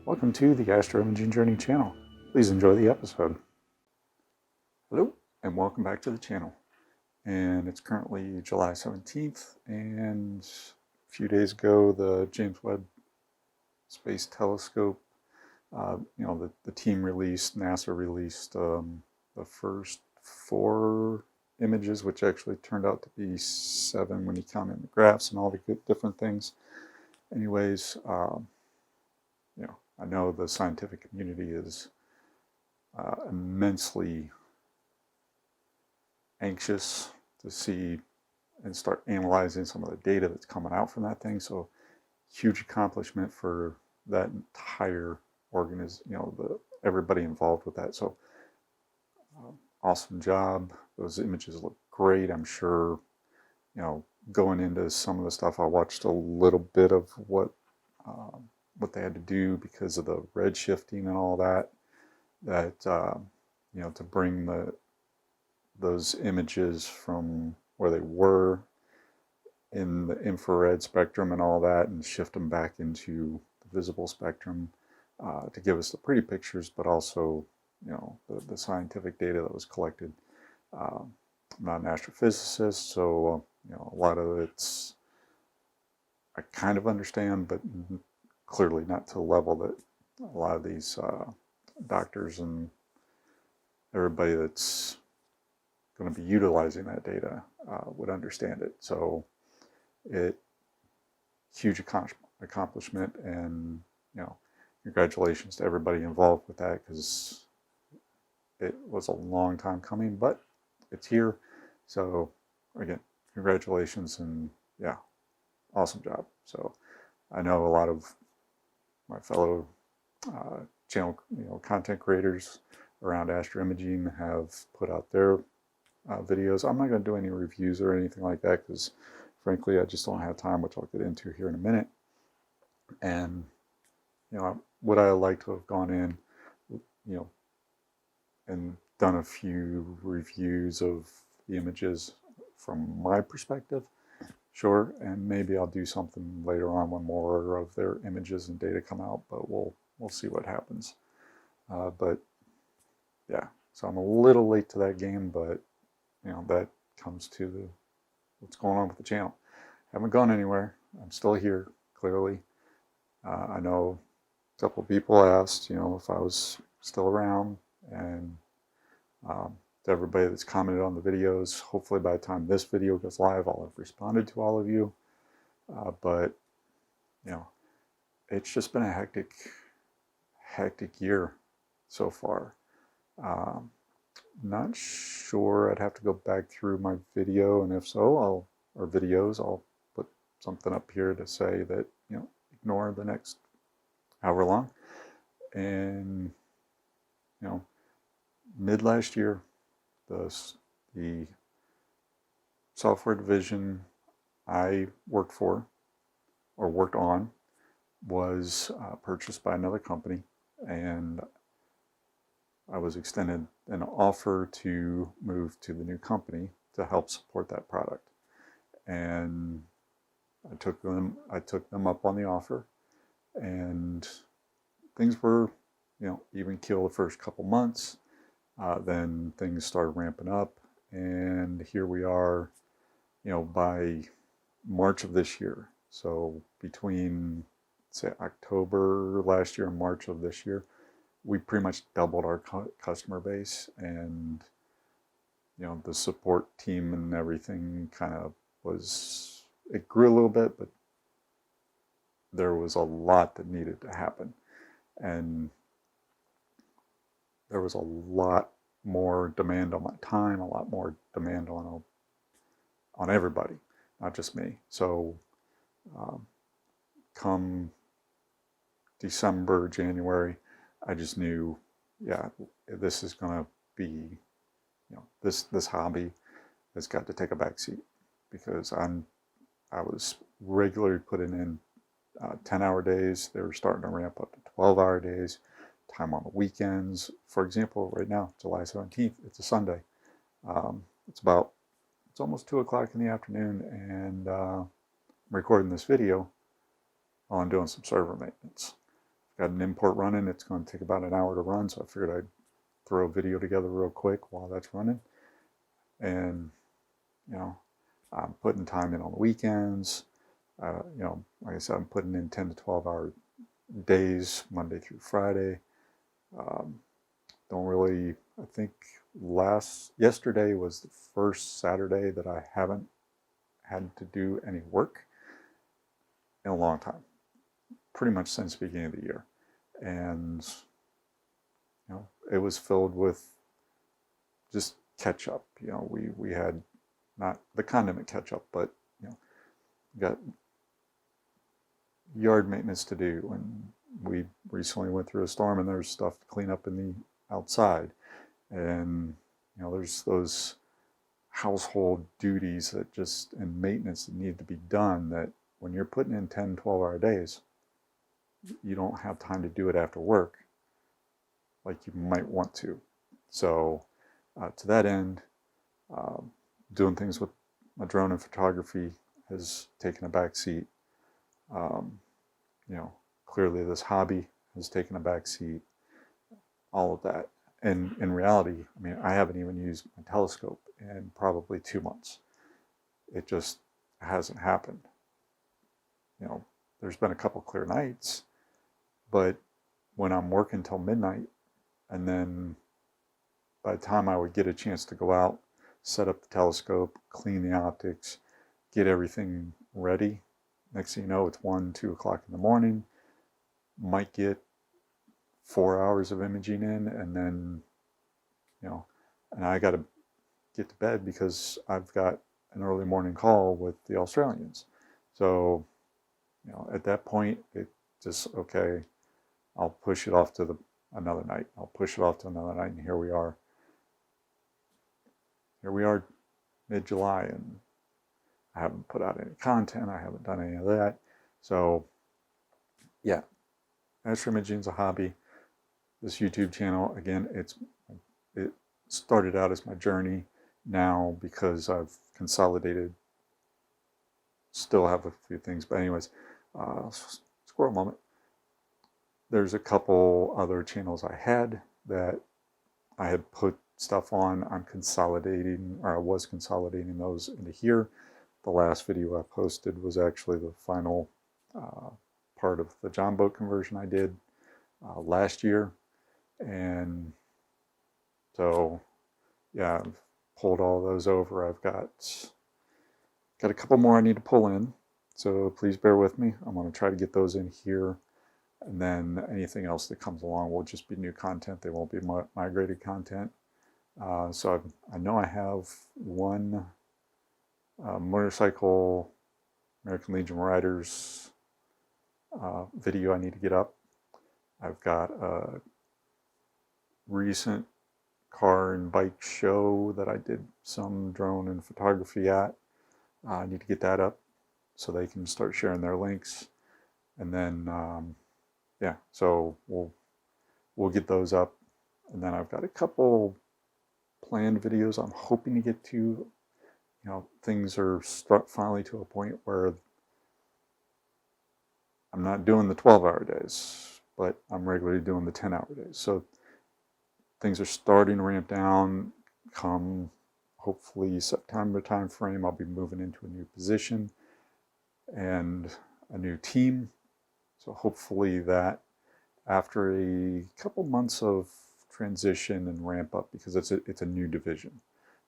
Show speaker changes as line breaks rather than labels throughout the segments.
Welcome to the Astroimaging Journey channel. Please enjoy the episode. Hello, and welcome back to the channel. And it's currently July 17th, and a few days ago, the James Webb Space Telescope, the team released, NASA released the first 4 images, which actually turned out to be 7 when you count in the graphs and all the good different things. Anyways, I know the scientific community is immensely anxious to see and start analyzing some of the data that's coming out from that thing. So huge accomplishment for that entire everybody involved with that. So awesome job. Those images look great. I'm sure, going into some of the stuff, I watched a little bit of what they had to do because of the red shifting and all that, to bring those images from where they were in the infrared spectrum and all that and shift them back into the visible spectrum to give us the pretty pictures, but also, the scientific data that was collected. I'm not an astrophysicist, so, a lot of it's, I kind of understand, but clearly not to the level that a lot of these doctors and everybody that's going to be utilizing that data would understand it. So huge accomplishment, and congratulations to everybody involved with that, because it was a long time coming, but it's here. So again, congratulations, and awesome job. So I know a lot of my fellow channel content creators around astroimaging have put out their videos. I'm not going to do any reviews or anything like that, because frankly I just don't have time, which I'll get into here in a minute. And would I like to have gone in and done a few reviews of the images from my perspective? Sure, and maybe I'll do something later on when more of their images and data come out, but we'll see what happens. But yeah, so I'm a little late to that game, but that comes to what's going on with the channel. Haven't gone anywhere. I'm still here, clearly. I know a couple of people asked, if I was still around, and to everybody that's commented on the videos, hopefully by the time this video goes live, I'll have responded to all of you. But it's just been a hectic year so far. Not sure. I'd have to go back through my video, and if so, I'll put something up here to say that ignore the next however long. And mid last year, the software division I worked on was purchased by another company, and I was extended an offer to move to the new company to help support that product. And I took them up on the offer, and things were even keel the first couple months. Then things started ramping up, and here we are, by March of this year. So between, say, October last year and March of this year, we pretty much doubled our customer base, and the support team and everything it grew a little bit, but there was a lot that needed to happen, and there was a lot more demand on my time, a lot more demand on everybody, not just me. So come December, January, I just knew, this is going to be, this hobby has got to take a back seat, because I was regularly putting in 10-hour days. They were starting to ramp up to 12-hour days, time on the weekends. For example, right now, July 17th, it's a Sunday. It's almost 2 o'clock in the afternoon, and I'm recording this video while I'm doing some server maintenance. got an import running. It's going to take about an hour to run, so I figured I'd throw a video together real quick while that's running. And, you know, I'm putting time in on the weekends. You know, like I said, I'm putting in 10 to 12 hour days, Monday through Friday. Don't really, I think yesterday was the first Saturday that I haven't had to do any work in a long time, pretty much since the beginning of the year. And, you know, it was filled with just catch up. You know, we had not the condiment catch up, but, you know, got yard maintenance to do, and we recently went through a storm and there's stuff to clean up in the outside, and, you know, there's those household duties that just, and maintenance that need to be done, that when you're putting in 10, 12-hour days, you don't have time to do it after work like you might want to. So to that end, doing things with my drone and photography has taken a back seat. You know, clearly this hobby has taken a back seat, all of that. And in reality, I mean, I haven't even used my telescope in probably 2 months. It just hasn't happened. You know, there's been a couple clear nights, but when I'm working till midnight, and then by the time I would get a chance to go out, set up the telescope, clean the optics, get everything ready, next thing you know, it's 1, 2 o'clock in the morning. Might get 4 hours of imaging in, and then, you know, and I got to get to bed because I've got an early morning call with the Australians. So, you know, at that point, it just, okay, I'll push it off to another night. I'll push it off to another night, and here we are. Here we are, mid-July, and I haven't put out any content. I haven't done any of that. So, yeah, astro imaging is a hobby. This YouTube channel, again, it started out as my journey. Now, because I've consolidated, still have a few things. But anyways, squirrel moment. There's a couple other channels I had that I had put stuff on. I'm consolidating, or I was consolidating those into here. The last video I posted was actually the final part of the John boat conversion I did last year. And so, yeah, I've pulled all those over. I've got a couple more I need to pull in, so please bear with me. I'm going to try to get those in here, and then anything else that comes along will just be new content. They won't be migrated content. So I know I have one motorcycle American Legion Riders video I need to get up. I've got a recent car and bike show that I did some drone and photography at. I need to get that up so they can start sharing their links, and then yeah, so we'll get those up, and then I've got a couple planned videos I'm hoping to get to. You know, things are finally to a point where I'm not doing the 12-hour days, but I'm regularly doing the 10-hour days. So things are starting to ramp down. Come hopefully September timeframe, I'll be moving into a new position and a new team. So hopefully that, after a couple months of transition and ramp up, because it's a new division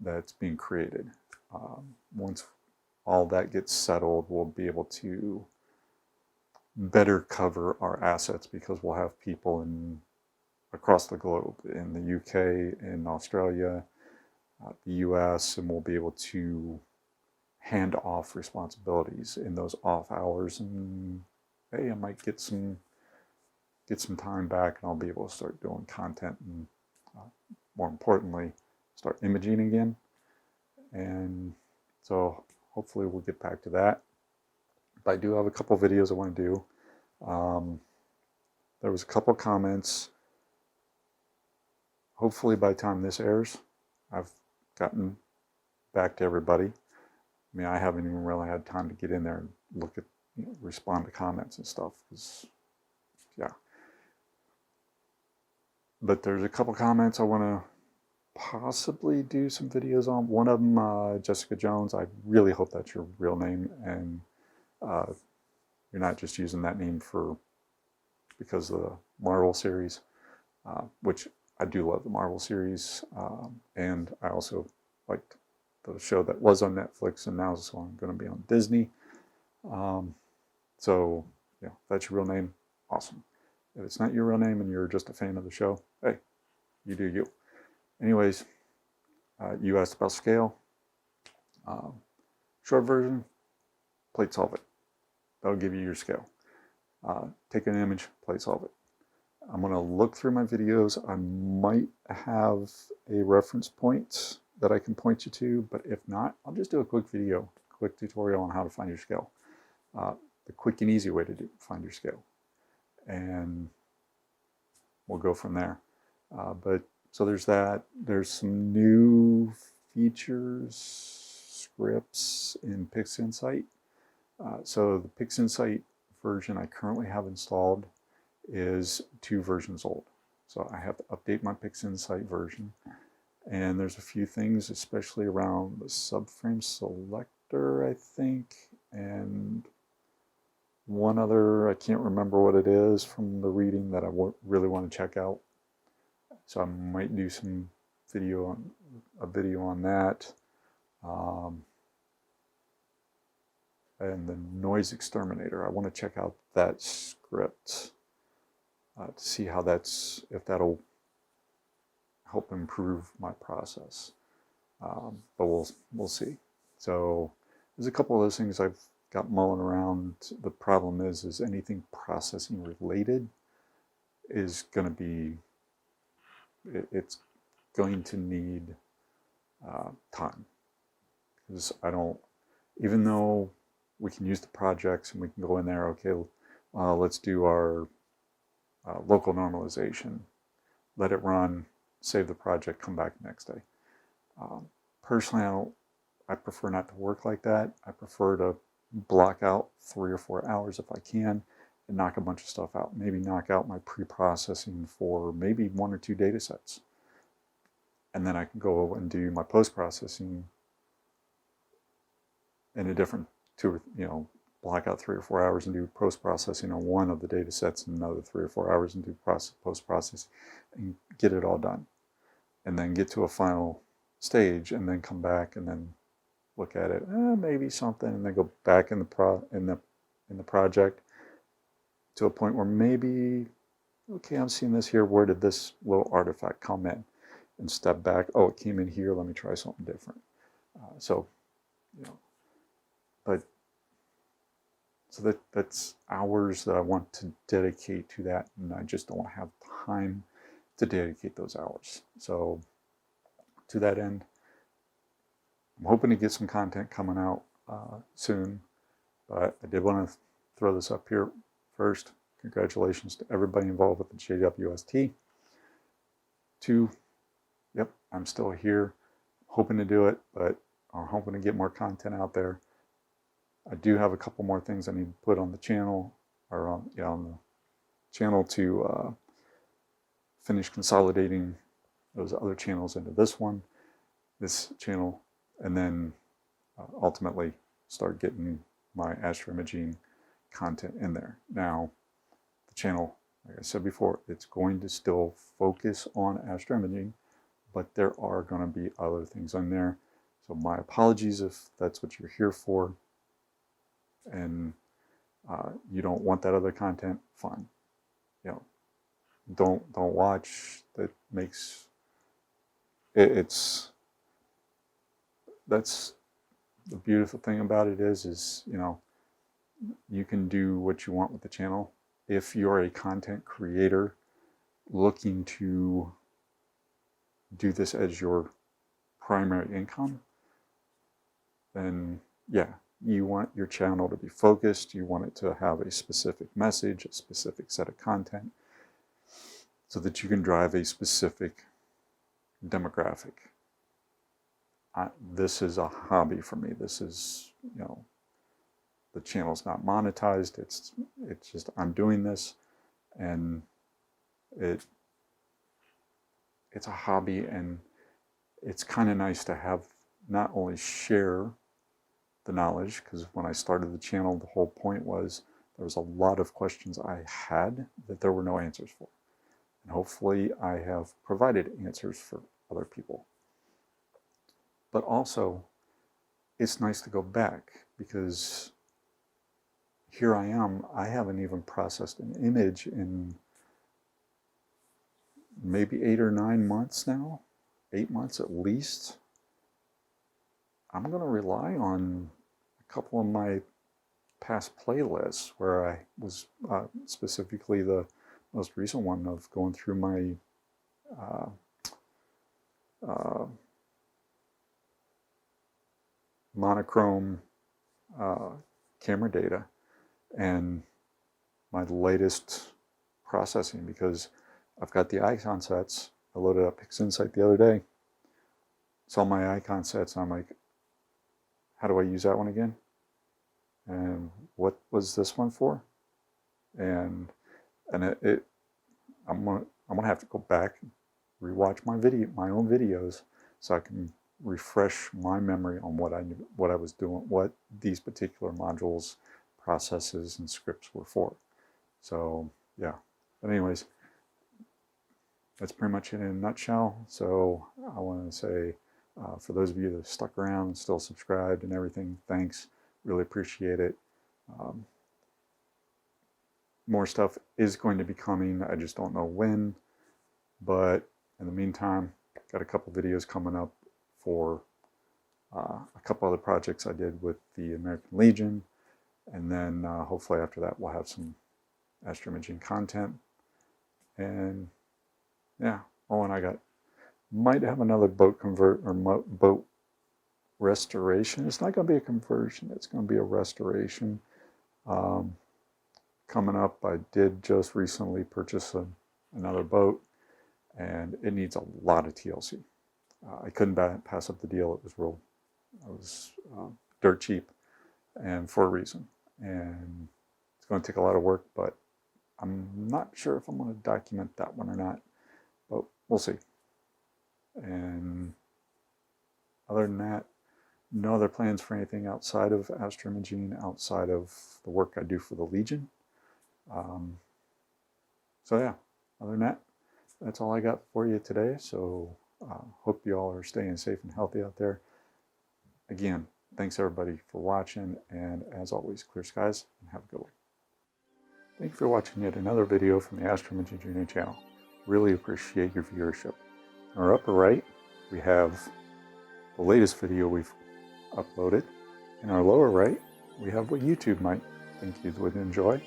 that's being created. Once all that gets settled, we'll be able to better cover our assets, because we'll have people across the globe, in the UK, in Australia, the US, and we'll be able to hand off responsibilities in those off hours, and hey, I might get some time back, and I'll be able to start doing content, and more importantly, start imaging again. And so hopefully we'll get back to that. But I do have a couple videos I want to do. There was a couple comments. Hopefully by the time this airs, I've gotten back to everybody. I mean, I haven't even really had time to get in there and look at, respond to comments and stuff. 'Cause, yeah. but there's a couple comments I want to possibly do some videos on. One of them, Jessica Jones. I really hope that's your real name, and you're not just using that name because of the Marvel series, which I do love the Marvel series, and I also liked the show that was on Netflix and now is going to be on Disney. So, yeah, if that's your real name, awesome. If it's not your real name and you're just a fan of the show, hey, you do you. Anyways, you asked about scale. Short version, plate solve it. That'll give you your scale. Take an image, plate solve it. I'm going to look through my videos. I might have a reference point that I can point you to, but if not, I'll just do a quick video, quick tutorial on how to find your scale. The quick and easy way to find your scale. And we'll go from there. So there's that. There's some new features, scripts in PixInsight. So the PixInsight version I currently have installed is 2 versions old. So I have to update my PixInsight version. And there's a few things, especially around the subframe selector, I think, and one other, I can't remember what it is from the reading that I really want to check out. So I might do some video on that. And the noise exterminator, I want to check out that script to see how if that'll help improve my process. But we'll see. So there's a couple of those things I've got mulling around. The problem is anything processing related is going to be, it's going to need time. Because even though we can use the projects and we can go in there, okay, let's do our local normalization, let it run, save the project, come back next day. Personally, I prefer not to work like that. I prefer to block out 3 or 4 hours if I can and knock a bunch of stuff out. Maybe knock out my pre-processing for maybe 1 or 2 data sets. And then I can go and do my post-processing in a different block out 3 or 4 hours and do post-processing on one of the data sets and another 3 or 4 hours and do post-processing and get it all done. And then get to a final stage and then come back and then look at it, maybe something, and then go back in the project to a point where maybe, okay, I'm seeing this here, where did this little artifact come in? And step back, oh, it came in here, let me try something different. So that's hours that I want to dedicate to that, and I just don't have time to dedicate those hours. So to that end, I'm hoping to get some content coming out soon, but I did want to throw this up here first. Congratulations to everybody involved with the JWST. 2, yep, I'm still here, hoping to do it, but I'm hoping to get more content out there. I do have a couple more things I need to put on the channel, or on the channel to finish consolidating those other channels into this channel, and then ultimately start getting my astroimaging content in there. Now, the channel, like I said before, it's going to still focus on astroimaging, but there are going to be other things on there. So my apologies if that's what you're here for, and you don't want that other content. Fine, don't watch. That makes that's the beautiful thing about it is you can do what you want with the channel. If you're a content creator looking to do this as your primary income, then yeah, you want your channel to be focused. You want it to have a specific message, a specific set of content, so that you can drive a specific demographic. This is a hobby for me. This is, the channel's not monetized. It's just, I'm doing this, and it's a hobby, and it's kind of nice to have not only share the knowledge, because when I started the channel, the whole point was there was a lot of questions I had that there were no answers for. And hopefully I have provided answers for other people. But also, it's nice to go back, because here I am, I haven't even processed an image in maybe 8 or 9 months now, 8 months at least. I'm going to rely on a couple of my past playlists where I was specifically the most recent one of going through my monochrome camera data and my latest processing, because I've got the icon sets. I loaded up PixInsight the other day, saw my icon sets, and I'm like, how do I use that one again? And what was this one for? And I'm gonna have to go back and rewatch my own videos so I can refresh my memory on what I was doing, what these particular modules, processes, and scripts were for. So yeah. But anyways, that's pretty much it in a nutshell. So I want to say, for those of you that stuck around and still subscribed and everything, thanks. Really appreciate it. More stuff is going to be coming. I just don't know when. But in the meantime, got a couple videos coming up for a couple other projects I did with the American Legion. And then hopefully after that we'll have some astroimaging content. And yeah, oh, and I might have another boat boat restoration. It's not going to be a conversion, it's going to be a restoration coming up. I did just recently purchase another boat, and it needs a lot of TLC. I couldn't pass up the deal. It was dirt cheap, and for a reason. And it's going to take a lot of work, but I'm not sure if I'm going to document that one or not, but we'll see. And other than that, no other plans for anything outside of astroimaging, outside of the work I do for the Legion. So yeah, other than that, that's all I got for you today. So hope you all are staying safe and healthy out there. Again, thanks everybody for watching, and as always, clear skies and have a good one. Thank you for watching yet another video from the Astroimaging Junior channel. Really appreciate your viewership. In our upper right, we have the latest video we've uploaded. In our lower right, we have what YouTube might think you would enjoy.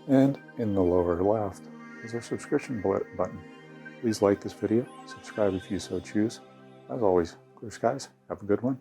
And in the lower left is our subscription button. Please like this video, subscribe if you so choose. As always, clear skies, have a good one.